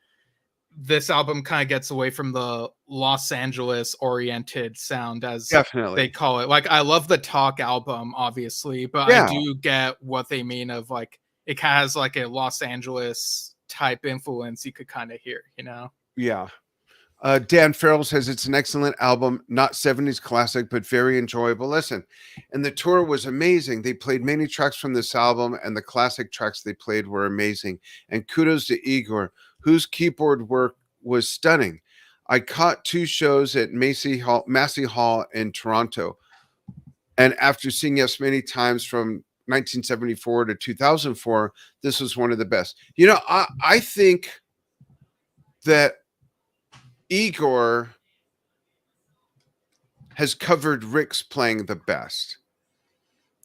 A: this album kind of gets away from the Los Angeles oriented sound, as they
B: Definitely.
A: call it. Like I love the Talk album obviously, but I
B: Yeah.
A: do get what they mean of like it has like a Los Angeles type influence you could kind of hear.
B: Yeah. Dan Farrell says it's an excellent album, not 70s classic, but very enjoyable. Listen, and the tour was amazing. They played many tracks from this album, and the classic tracks they played were amazing. And kudos to Igor, whose keyboard work was stunning. I caught 2 shows at Massey Hall in Toronto. And after seeing us many times from 1974 to 2004, this was one of the best. I think that Igor has covered Rick's playing the best.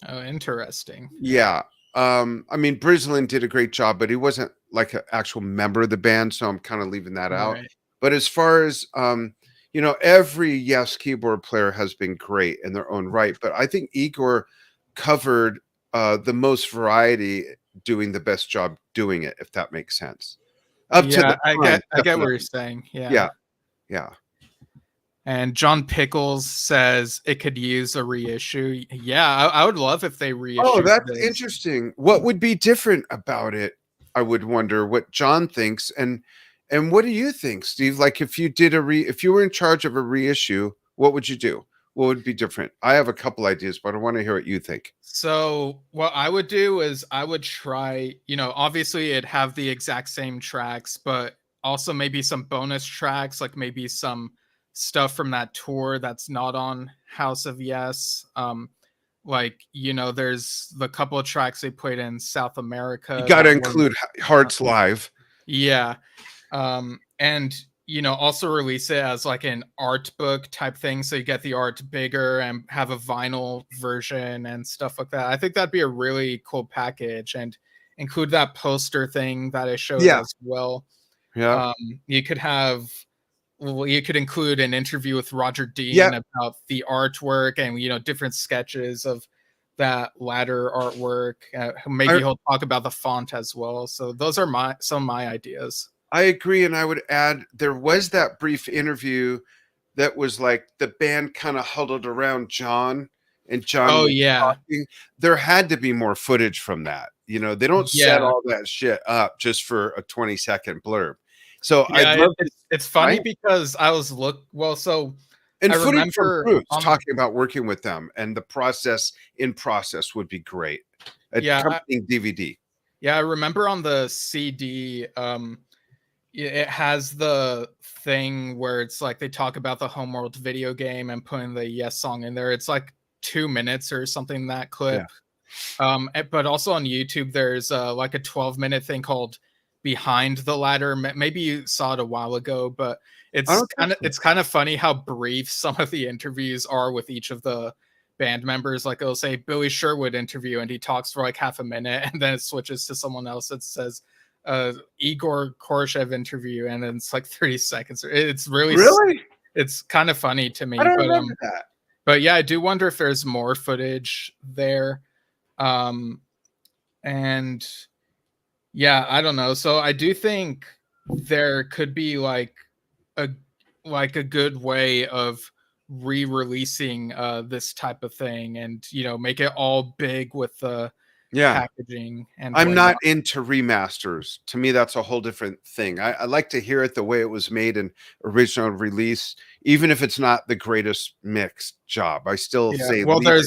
A: Oh, interesting.
B: Yeah. I mean, Brislin did a great job, but he wasn't like an actual member of the band, so I'm kind of leaving that out.
A: Right.
B: But as far as every Yes keyboard player has been great in their own right, but I think Igor covered the most variety doing the best job doing it, if that makes sense. Up to
A: Yeah,
B: the time,
A: I get what you're
B: definitely.
A: saying. Yeah.
B: Yeah, yeah.
A: And John Pickles says it could use a reissue. Yeah, I would love if they
B: Oh,
A: reissued
B: that's
A: this.
B: interesting. What would be different about it? I would wonder what John thinks, and what do you think, Steve? Like if you did if you were in charge of a reissue, what would you do? What would be different? I have a couple ideas, but I want to hear what you think.
A: So what I would do is I would try, obviously it'd have the exact same tracks, but also maybe some bonus tracks, like maybe some stuff from that tour that's not on House of Yes. Like, there's the couple of tracks they played in South
B: You
A: America
B: got to
A: that were
B: include Hearts Live.
A: yeah. And also release it as like an art book type thing, so you get the art bigger and have a vinyl version and stuff like that. I think that'd be a really cool package, and include that poster thing that I showed
B: Yeah,
A: as well.
B: yeah,
A: um you could have well, you could include an interview with Roger
B: yeah.
A: Dean about the artwork and different sketches of that ladder artwork. Maybe
B: I
A: he'll talk about the font as well. So those are some of my ideas.
B: I agree, and I would add there was that brief interview that was like the band kind of huddled around John, and John
A: Oh
B: was
A: yeah.
B: talking. There had to be more footage from that. They don't set
A: Yeah.
B: all that shit up just for a 20-second blurb. So I'd
A: Yeah,
B: love to,
A: it's
B: right?
A: funny because I was so I
B: And footage from
A: remember
B: Bruce
A: on
B: talking about working with them and the process would be great.
A: yeah,
B: Accompanying DVD.
A: I remember on the CD, it has the thing where it's like they talk about the Homeworld video game and putting the Yes song in there. It's like 2 minutes or something, that
B: Yeah.
A: clip. But also on YouTube, there's like a 12-minute thing called Behind the Ladder. Maybe you saw it a while ago, but
B: I don't think so.
A: it's kind of funny how brief some of the interviews are with each of the band members. Like it'll say Billy Sherwood interview, and he talks for like half a minute, and then it switches to someone else that says Igor Korshev interview, and then it's like 30 seconds.
B: Really?
A: It's kind of funny to
B: I
A: me,
B: don't remember that.
A: but yeah, I do wonder if there's more footage there. um and yeah, I don't know. So I do think there could be a a good way of re-releasing this type of thing, and make it all big with the
B: Yeah.
A: packaging and
B: I'm not
A: whatnot.
B: into remasters. To me, that's a whole different thing. I like to hear it the way it was made in original release, even if it's not the greatest mixed job. I still
A: Yeah,
B: say leave it.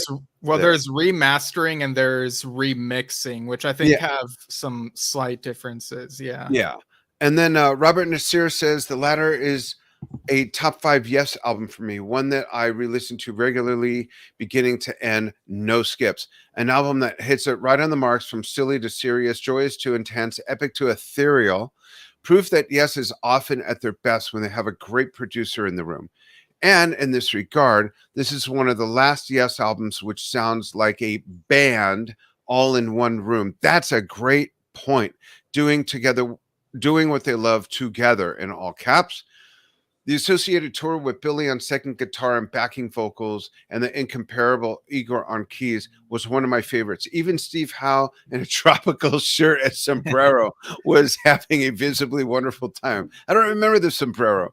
A: there's remastering and there's remixing, which I think
B: Yeah,
A: have some slight differences. Yeah.
B: yeah. And then Robert Nasir says the latter is a top 5 Yes album for me, one that I re-listen to regularly, beginning to end, no skips. An album that hits it right on the marks, from silly to serious, joyous to intense, epic to ethereal. Proof that Yes is often at their best when they have a great producer in the room. And in this regard, this is one of the last Yes albums which sounds like a band all in one room. That's a great point. Doing what they love together, in all caps. The associated tour with Billy on second guitar and backing vocals, and the incomparable Igor on keys, was one of my favorites. Even Steve Howe in a tropical shirt and sombrero was having a visibly wonderful time. I don't remember the sombrero.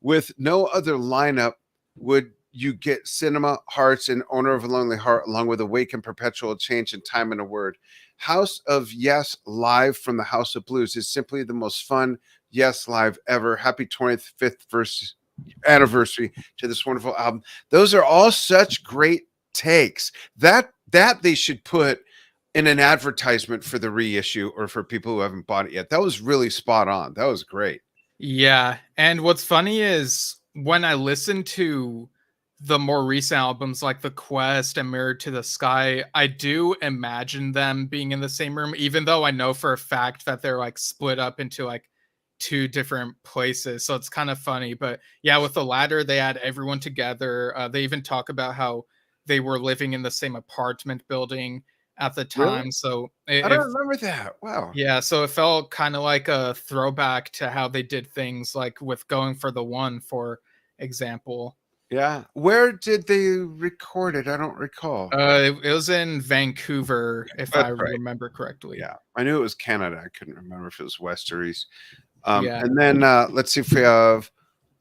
B: With no other lineup would you get Cinema, Hearts, and Owner of a Lonely Heart, along with Awake and Perpetual Change and Time in a Word. House of Yes live from the House of Blues is simply the most fun Yes live ever. Happy 25th anniversary to this wonderful album. Those are all such great takes that they should put in an advertisement for the reissue, or for people who haven't bought it yet. That was really spot on. That was great.
A: Yeah, and what's funny is when I listen to the more recent albums like The Quest and Mirror to the Sky, I do imagine them being in the same room, even though I know for a fact that they're like split up into like two different places. So it's kind of funny. But yeah, with The Ladder, they had everyone together. They even talk about how they were living in the same apartment building at the
B: Really?
A: time. So
B: I don't
A: if
B: remember that. Wow.
A: yeah, so it felt kind of like a throwback to how they did things, like with Going for the One, for example.
B: Yeah. Where did they record it? I don't recall.
A: It was in Vancouver, if I
B: That's right.
A: remember correctly.
B: Yeah. I knew it was Canada. I couldn't remember if it was West or East.
A: Yeah.
B: And then let's see if we have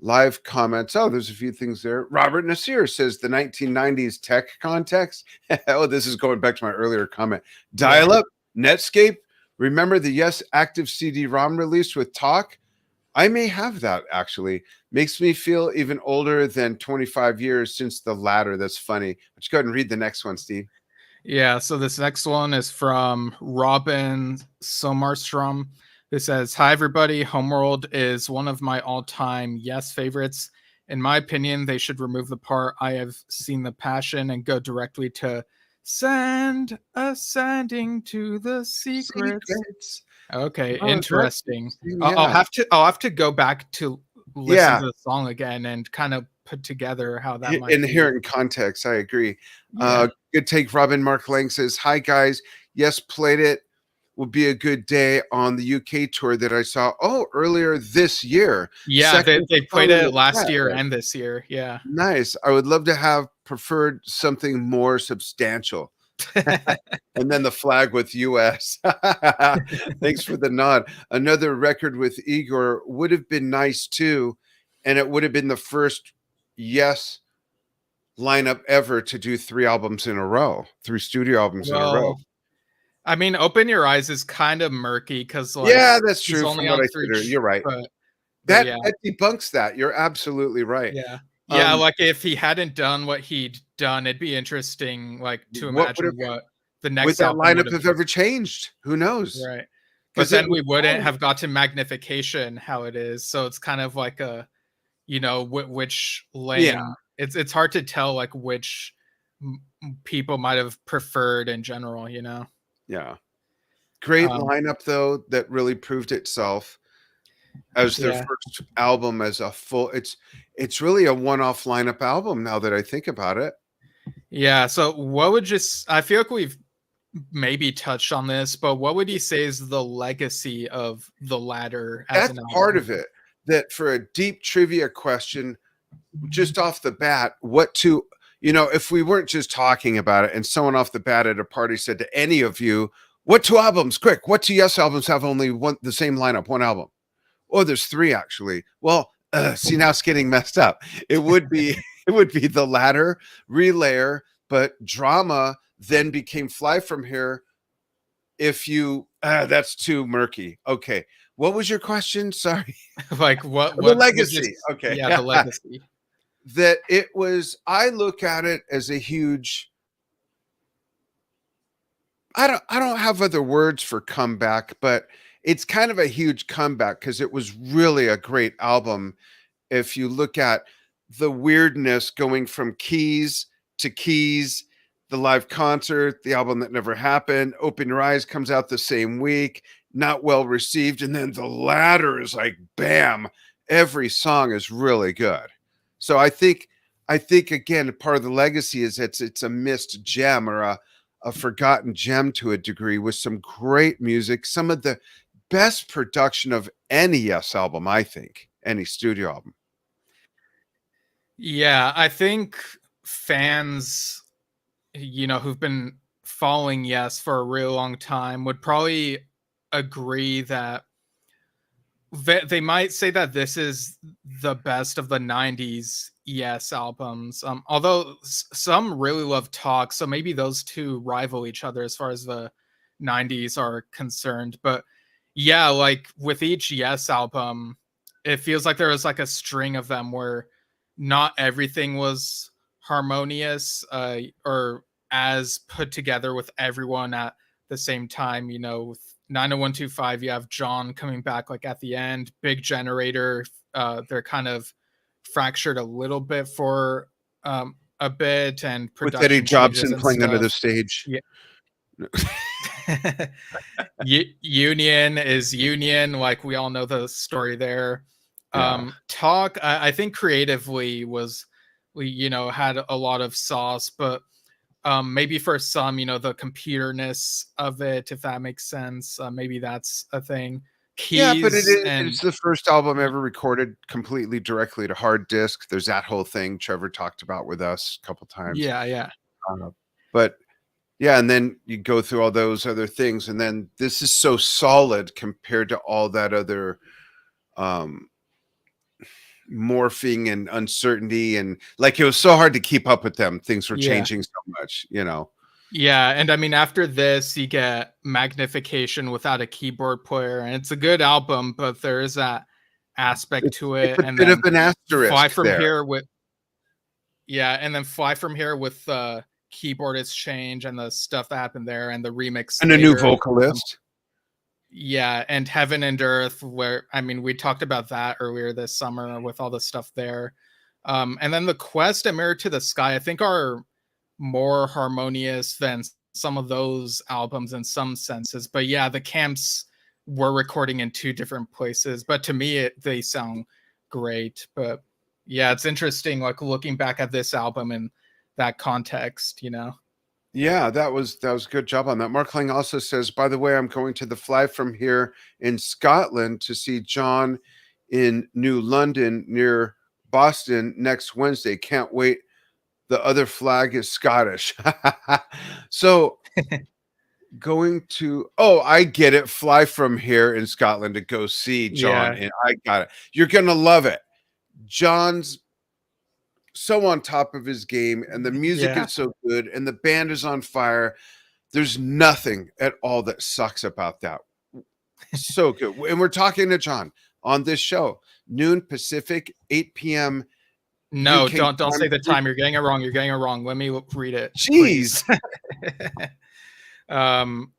B: live comments. Oh, there's a few things there. Robert Nasir says the 1990s tech context. Oh, this is going back to my earlier comment. Dial up, Netscape. Remember the Yes Active CD-ROM release with Talk? I may have that actually. Makes me feel even older than 25 years since the latter. That's funny. Let's go ahead and read the next one, Steve.
A: Yeah, so this next one is from Robin Somarstrom, who says, "Hi everybody, Homeworld is one of my all-time Yes favorites. In my opinion, they should remove the part I have seen the passion and go directly to send ascending to the secrets." Okay,
B: Oh, that's
A: interesting.
B: interesting.
A: I'll
B: Yeah.
A: have to go back to listen
B: Yeah.
A: to the song again and kind of put together how that might be.
B: Inherent context. I agree.
A: Yeah.
B: Good take. Robin Mark Lang says, "Hi guys. Yes, played it. Will be a good day on the UK tour that I saw. Oh, earlier this year.
A: Yeah,
B: Second
A: they
B: song
A: played
B: in
A: it
B: the
A: last
B: chat
A: year
B: list.
A: and this year. Yeah.
B: Nice. I would love to have preferred something more substantial." And then the flag with US. Thanks for the nod. Another record with Igor would have been nice too. And it would have been the first Yes lineup ever to do 3 albums in a row, 3 studio albums in a row.
A: Well, I mean, Open Your Eyes is kind of murky because like
B: Yeah, that's
A: he's
B: true from
A: only
B: what
A: on
B: I
A: three,
B: said earlier. You're right.
A: but
B: That
A: yeah,
B: that debunks that. You're absolutely right.
A: yeah, yeah.
B: Um,
A: Like if he hadn't done what he'd done, it'd be interesting, like to
B: what would
A: imagine
B: have
A: what the
B: would
A: next
B: that
A: album would
B: lineup
A: have
B: have
A: been.
B: ever changed? Who knows?
A: Right. But
B: Because it
A: then
B: was
A: we wouldn't
B: all
A: have got to magnification how it is. So it's kind of like a, which
B: yeah,
A: lane. It's hard to tell like which people might have preferred in general.
B: yeah. Great
A: Um,
B: lineup though that really proved itself as their
A: yeah.
B: first album as a full it's really a one-off lineup album now that I think about it.
A: Yeah. So what would just I feel like we've maybe touched on this, but what would you say is the legacy of the latter as
B: That's
A: an
B: part
A: album?
B: of it. That for a deep trivia question, just off the bat, if we weren't just talking about it and someone off the bat at a party said to any of you, what 2 albums, quick, what 2 Yes albums have only one the same lineup, one album? Oh, there's 3 actually. Well, see now it's getting messed up. It would be it would be the latter, Relayer, but Drama then became Fly From Here. If you that's too murky. Okay. What was your question? Sorry.
A: Like
B: The
A: what would just
B: legacy. Okay.
A: yeah, the legacy.
B: That it was I look at it as a huge I don't have other words for comeback, but it's kind of a huge comeback because it was really a great album. If you look at the weirdness going from Keys to Keys, the live concert, the album that never happened, Open Your Eyes comes out the same week, not well received, and then the latter is like bam, every song is really good. So I think again part of the legacy is it's a missed gem or a forgotten gem to a degree with some great music, some of the best production of any Yes album, I think, any studio album.
A: Yeah, I think fans, who've been following Yes for a really long time would probably agree that they might say that this is the best of the 90s Yes albums. Although some really love Talk, so maybe those two rival each other as far as the 90s are concerned. But yeah, like with each Yes album, it feels like there was like a string of them where not everything was harmonious or as put together with everyone at the same time. With 90125, you have John coming back like at the end, Big Generator. They're kind of fractured a little bit for a bit, and
B: With Eddie
A: production changes
B: Jobson
A: and
B: playing under
A: stuff.
B: the stage.
A: Yeah. Union is Union, like we all know the story there.
B: Yeah.
A: Talk, I think creatively was we had a lot of sauce, but maybe for some, the computerness of it, if that makes sense, maybe that's a thing.
B: Yeah, but
A: keys
B: it's
A: and
B: the first album ever recorded completely directly to hard disk. There's that whole thing Trevor talked about with us a couple times.
A: yeah, yeah.
B: But yeah, and then you go through all those other things, and then this is so solid compared to all that other um morphing and uncertainty, and like it was so hard to keep up with them. Things were
A: Yeah.
B: changing so much, you know.
A: Yeah, and I mean after this you get Magnification without a keyboard player, and it's a good album, but there is that aspect to
B: It's
A: it.
B: a
A: And
B: bit of
A: then
B: an
A: Fly
B: asterisk
A: From
B: there.
A: Here with yeah, and then Fly From Here with the keyboardist change and the stuff that happened there and the remix
B: And a new
A: later.
B: vocalist.
A: Yeah, and Heaven and Earth, where I mean, we talked about that earlier this summer with all the stuff there. And then the Quest and Mirror to the Sky, I think, are more harmonious than some of those albums in some senses. But yeah, the camps were recording in two different places, but to me, they sound great. But yeah, it's interesting, like looking back at this album in that context, you know.
B: Yeah, that was a good job on that. Mark Lang also says, by the way, I'm going to the Fly From Here in Scotland to see John in New London near Boston next Wednesday. Can't wait. The other flag is Scottish. So going to, oh, I get it. Fly From Here in Scotland to go see John.
A: Yeah,
B: And I got it. You're gonna love it. John's so on top of his game, and the music
A: yeah.
B: is so good, and the band is on fire. There's nothing at all that sucks about that. So good. And we're talking to John on this show, noon Pacific, 8 p.m.
A: No,
B: UK
A: don't
B: time.
A: say the time. You're getting it wrong. You're getting it wrong. Let me read it,
B: Jeez.
A: please. um,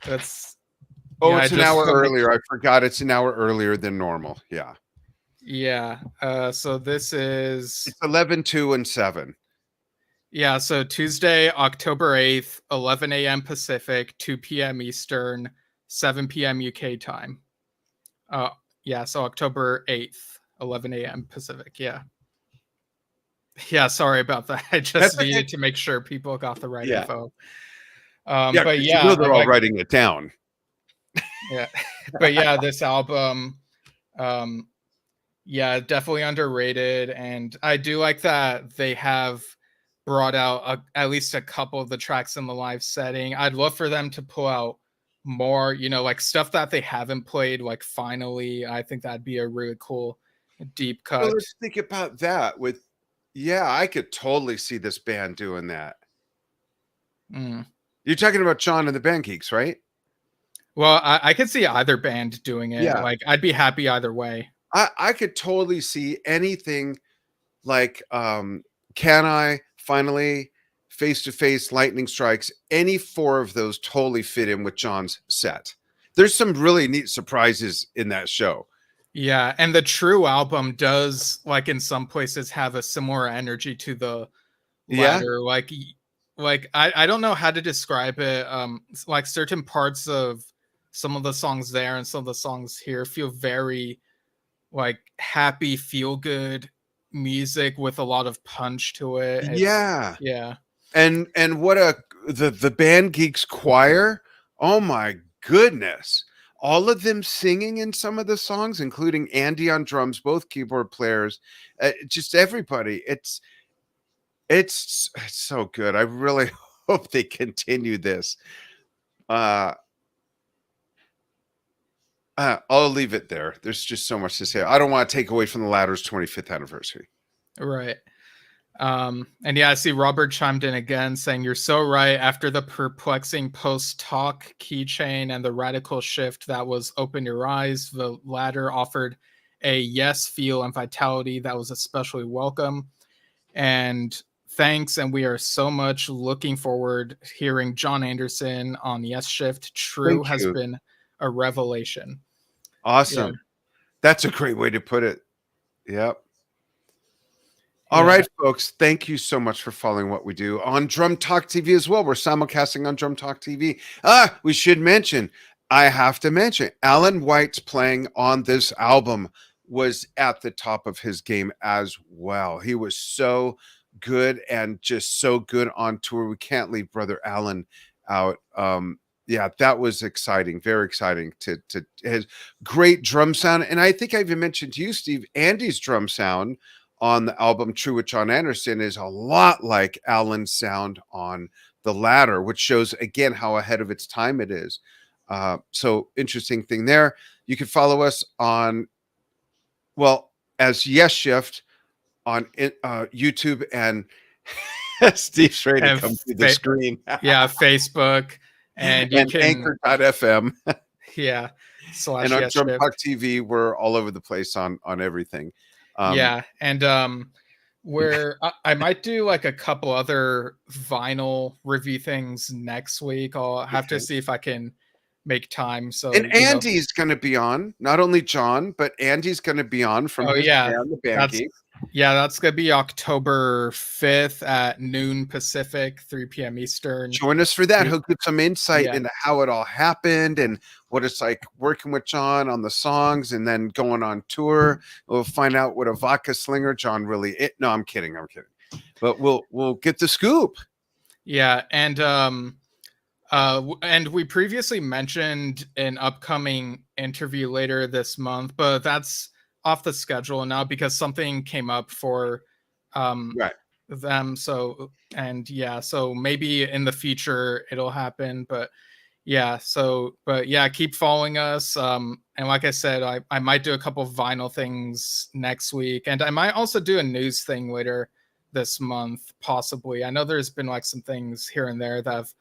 A: that's
B: Oh,
A: yeah. I
B: it's an
A: just
B: hour
A: want to make
B: earlier. I forgot it's an hour earlier than normal. Yeah.
A: yeah. So this is
B: It's 11, 2, and 7.
A: yeah. So Tuesday, October 8th, 11 a.m. Pacific, 2 p.m. Eastern, 7 p.m. UK time. Uh, yeah. So October 8th, 11 a.m. Pacific. Yeah. Yeah. Sorry about that. I
B: That's
A: just
B: okay.
A: needed to make sure people got the right
B: Yeah.
A: info.
B: Yeah,
A: But
B: because you
A: yeah,
B: know they're all
A: like
B: writing it down.
A: yeah, but yeah, this album, um, yeah, definitely underrated, and I do like that they have brought out at least a couple of the tracks in the live setting. I'd love for them to pull out more, you know, like stuff that they haven't played. Like finally, I think that'd be a really cool deep
B: So
A: cut.
B: let's think about that with, yeah, I could totally see this band doing that.
A: Mm.
B: You're talking about John and the Band Geeks, right?
A: Well, I could see either band doing it.
B: Yeah.
A: Like I'd be happy either way.
B: I could totally see anything like Can I Finally, Face to Face, Lightning Strikes, any four of those totally fit in with John's set. There's some really neat surprises in that show.
A: Yeah, and the True album does, like in some places, have a similar energy to the
B: Yeah.
A: latter. Like I don't know how to describe it. Like certain parts of some of the songs there and some of the songs here feel very like happy, feel good music with a lot of punch to it. It's
B: Yeah.
A: yeah,
B: And what a the Band Geeks choir. Oh my goodness. All of them singing in some of the songs, including Andy on drums, both keyboard players, just everybody. It's so good. I really hope they continue this. Uh, I'll leave it there. There's just so much to say. I don't want to take away from the Ladder's 25th anniversary.
A: right. And yeah, I see Robert chimed in again saying, "You're so right. After the perplexing post talk keychain and the radical shift that was Open Your Eyes, the latter offered a yes feel and vitality that was especially welcome. And thanks. And we are so much looking forward hearing John Anderson on Yesshift. True
B: Thank
A: has
B: you.
A: been a revelation." Yeah.
B: Awesome. That's a great way to put it. Yep. All
A: Yeah.
B: right, folks. Thank you so much for following what we do on Drum Talk TV as well. We're simulcasting on Drum Talk TV. We should mention, I have to mention, Alan White's playing on this album was at the top of his game as well. He was so good and just so good on tour. We can't leave Brother Alan out. Yeah, that was exciting, very exciting to his great drum sound. And I think I even mentioned to you, Steve, Andy's drum sound on the album True with John Anderson is a lot like Alan's sound on The Ladder, which shows again how ahead of its time it is. So interesting thing there. You can follow us on, well, as Yesshift on YouTube, and Steve's ready to
A: And
B: come through the screen.
A: yeah, Facebook, and you
B: And
A: can
B: Anchor.fm.
A: yeah
B: And
A: slash
B: on
A: yes
B: Drum
A: shift.
B: Talk TV, we're all over the place on everything.
A: Yeah, and where I might do like a couple other vinyl review things next week. I'll have to
B: Okay.
A: see if I can make time. So
B: And Andy's going to be on, not only John, but Andy's going to be on from
A: oh
B: his
A: yeah,
B: band, the Band
A: that's
B: Geek.
A: that's gonna be October 5th at noon Pacific, 3 p.m. Eastern.
B: Join us for that. He'll give some insight
A: Yeah.
B: into how it all happened and what it's like working with John on the songs and then going on tour. We'll find out what a vodka slinger John really is. No, I'm kidding. But we'll get the scoop.
A: Yeah, and and we previously mentioned an upcoming interview later this month, but that's off the schedule now because something came up for
B: Right.
A: them. So and yeah, so maybe in the future it'll happen, but yeah, so but yeah, keep following us. And like I said, I might do a couple of vinyl things next week, and I might also do a news thing later this month, possibly. I know there's been like some things here and there that have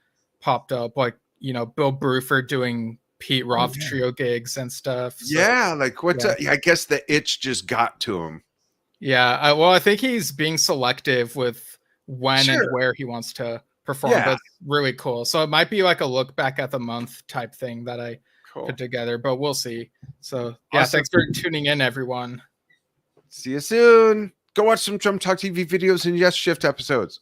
A: popped up, like Bill Bruford doing Pete Roth trio gigs and stuff. So
B: Yeah, like what's
A: yeah,
B: I guess the itch just got to him.
A: yeah. Well, I think he's being selective with when and
B: Sure.
A: where he wants to perform,
B: Yeah.
A: but it's really cool. So it might be like a look back at the month type thing that I
B: Cool.
A: put together, but we'll see. So yeah,
B: Awesome.
A: thanks for tuning in, everyone.
B: See you soon. Go watch some Drum Talk TV videos and Yesshift episodes.